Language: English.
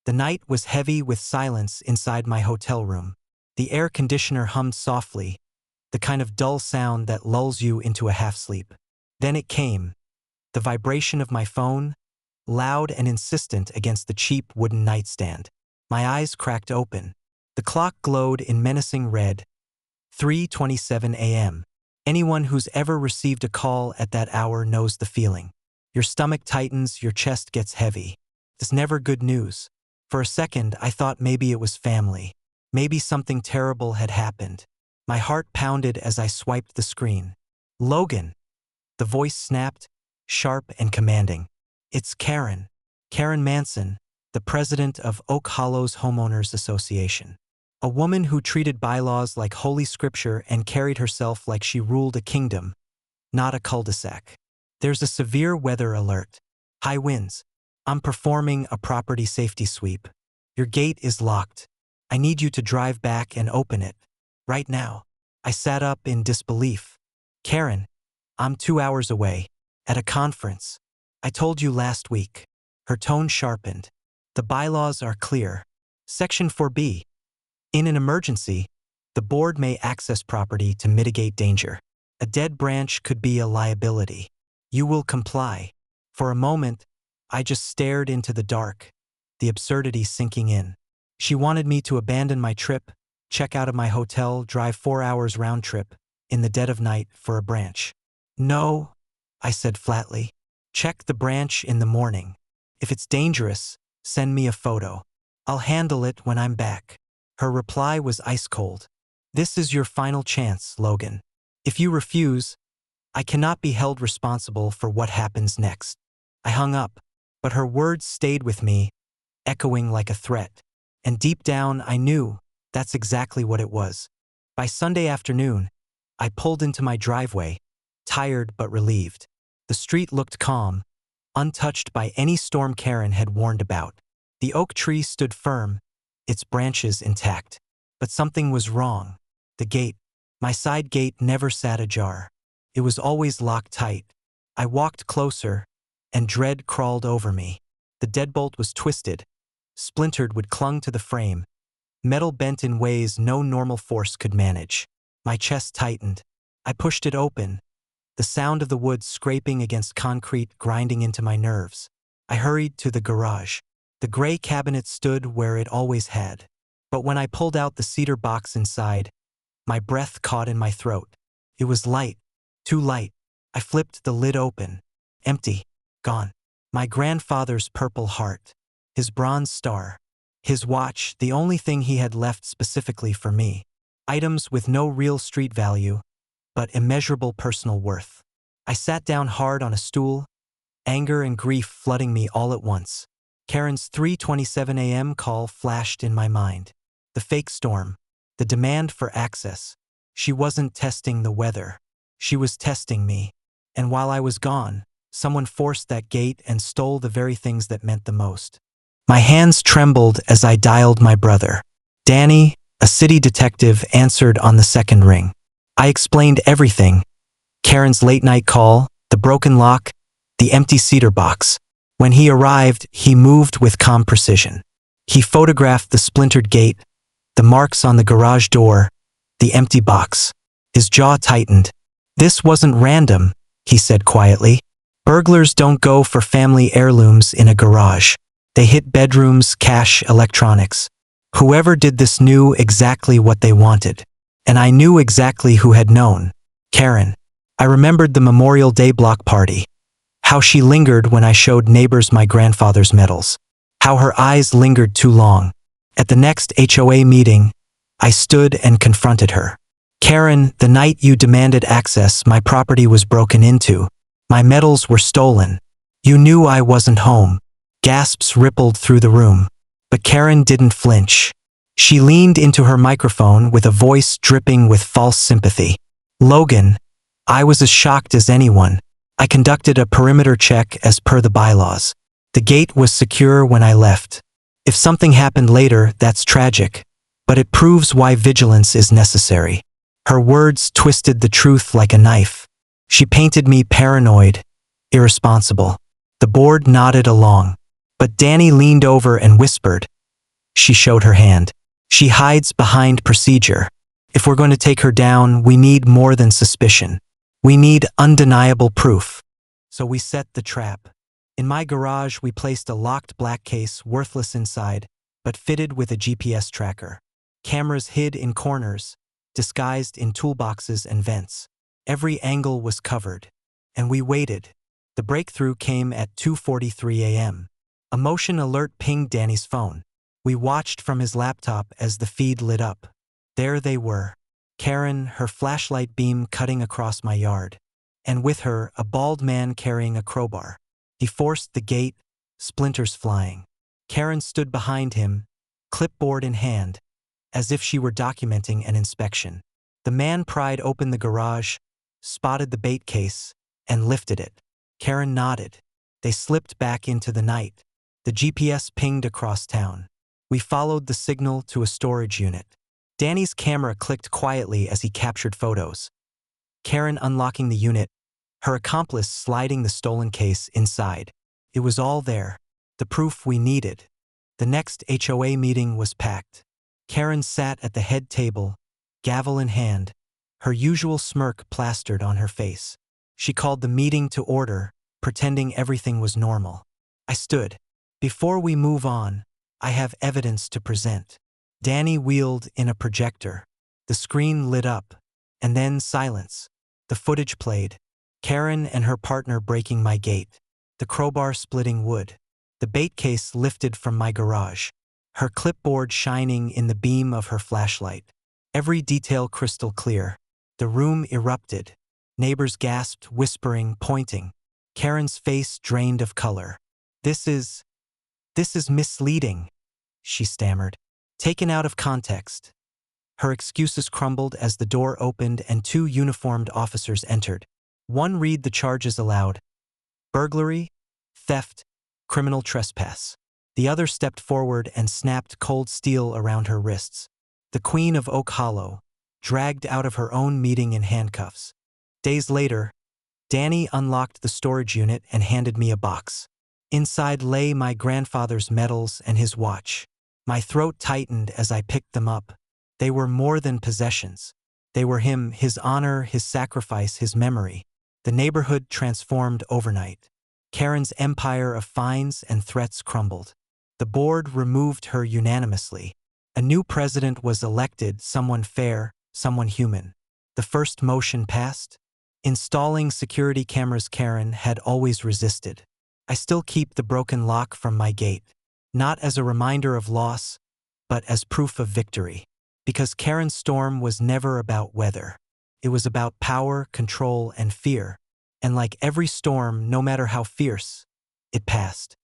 The night was heavy with silence inside my hotel room. The air conditioner hummed softly, the kind of dull sound that lulls you into a half-sleep. Then it came, the vibration of my phone, loud and insistent against the cheap wooden nightstand. My eyes cracked open. The clock glowed in menacing red, 3:27 a.m. Anyone who's ever received a call at that hour knows the feeling. Your stomach tightens, your chest gets heavy. It's never good news. For a second, I thought maybe it was family. Maybe something terrible had happened. My heart pounded as I swiped the screen. Logan! The voice snapped, sharp and commanding. It's Karen. Karen Manson, the president of Oak Hollow's Homeowners Association. A woman who treated bylaws like holy scripture and carried herself like she ruled a kingdom, not a cul-de-sac. There's a severe weather alert. High winds. I'm performing a property safety sweep. Your gate is locked. I need you to drive back and open it. Right now. I sat up in disbelief. Karen, I'm 2 hours away. At a conference. I told you last week. Her tone sharpened. The bylaws are clear. Section 4B. In an emergency, the board may access property to mitigate danger. A dead branch could be a liability. You will comply. For a moment, I just stared into the dark, the absurdity sinking in. She wanted me to abandon my trip, check out of my hotel, drive 4 hours round trip, in the dead of night for a branch. No, I said flatly. Check the branch in the morning. If it's dangerous, send me a photo. I'll handle it when I'm back. Her reply was ice cold. This is your final chance, Logan. If you refuse, I cannot be held responsible for what happens next. I hung up, but her words stayed with me, echoing like a threat. And deep down, I knew that's exactly what it was. By Sunday afternoon, I pulled into my driveway, tired but relieved. The street looked calm, untouched by any storm Karen had warned about. The oak tree stood firm, its branches intact. But something was wrong. The gate. My side gate never sat ajar. It was always locked tight. I walked closer, and dread crawled over me. The deadbolt was twisted, splintered wood clung to the frame, metal bent in ways no normal force could manage. My chest tightened. I pushed it open, the sound of the wood scraping against concrete grinding into my nerves. I hurried to the garage. The gray cabinet stood where it always had. But when I pulled out the cedar box inside, my breath caught in my throat. It was light, too light. I flipped the lid open. Empty. Gone. My grandfather's purple heart. His bronze star. His watch, the only thing he had left specifically for me. Items with no real street value, but immeasurable personal worth. I sat down hard on a stool, anger and grief flooding me all at once. Karen's 3:27 a.m. call flashed in my mind. The fake storm. The demand for access. She wasn't testing the weather. She was testing me. And while I was gone, someone forced that gate and stole the very things that meant the most. My hands trembled as I dialed my brother. Danny, a city detective, answered on the second ring. I explained everything. Karen's late-night call, the broken lock, the empty cedar box. When he arrived, he moved with calm precision. He photographed the splintered gate, the marks on the garage door, the empty box. His jaw tightened. This wasn't random, he said quietly. Burglars don't go for family heirlooms in a garage. They hit bedrooms, cash, electronics. Whoever did this knew exactly what they wanted. And I knew exactly who had known. Karen. I remembered the Memorial Day block party. How she lingered when I showed neighbors my grandfather's medals. How her eyes lingered too long. At the next HOA meeting, I stood and confronted her. Karen, the night you demanded access, my property was broken into. My medals were stolen. You knew I wasn't home. Gasps rippled through the room. But Karen didn't flinch. She leaned into her microphone with a voice dripping with false sympathy. Logan, I was as shocked as anyone. I conducted a perimeter check as per the bylaws. The gate was secure when I left. If something happened later, that's tragic. But it proves why vigilance is necessary. Her words twisted the truth like a knife. She painted me paranoid, irresponsible. The board nodded along. But Danny leaned over and whispered, She showed her hand. She hides behind procedure. If we're going to take her down, we need more than suspicion. We need undeniable proof. So we set the trap. In my garage, we placed a locked black case, worthless inside, but fitted with a GPS tracker. Cameras hid in corners, disguised in toolboxes and vents. Every angle was covered. And we waited. The breakthrough came at 2:43 a.m. A motion alert pinged Danny's phone. We watched from his laptop as the feed lit up. There they were. Karen, her flashlight beam cutting across my yard. And with her, a bald man carrying a crowbar. He forced the gate, splinters flying. Karen stood behind him, clipboard in hand, as if she were documenting an inspection. The man pried open the garage, spotted the bait case, and lifted it. Karen nodded. They slipped back into the night. The GPS pinged across town. We followed the signal to a storage unit. Danny's camera clicked quietly as he captured photos. Karen unlocking the unit, her accomplice sliding the stolen case inside. It was all there, the proof we needed. The next HOA meeting was packed. Karen sat at the head table, gavel in hand, her usual smirk plastered on her face. She called the meeting to order, pretending everything was normal. I stood. Before we move on, I have evidence to present. Danny wheeled in a projector. The screen lit up, and then silence. The footage played. Karen and her partner breaking my gate. The crowbar splitting wood. The bait case lifted from my garage. Her clipboard shining in the beam of her flashlight. Every detail crystal clear. The room erupted. Neighbors gasped, whispering, pointing. Karen's face drained of color. This is misleading, she stammered. Taken out of context. Her excuses crumbled as the door opened and two uniformed officers entered. One read the charges aloud. Burglary, theft, criminal trespass. The other stepped forward and snapped cold steel around her wrists. The Queen of Oak Hollow, dragged out of her own meeting in handcuffs. Days later, Danny unlocked the storage unit and handed me a box. Inside lay my grandfather's medals and his watch. My throat tightened as I picked them up. They were more than possessions. They were him, his honor, his sacrifice, his memory. The neighborhood transformed overnight. Karen's empire of fines and threats crumbled. The board removed her unanimously. A new president was elected, someone fair, someone human. The first motion passed. Installing security cameras. Karen had always resisted. I still keep the broken lock from my gate, not as a reminder of loss, but as proof of victory. Because Karen's storm was never about weather. It was about power, control, and fear. And like every storm, no matter how fierce, it passed.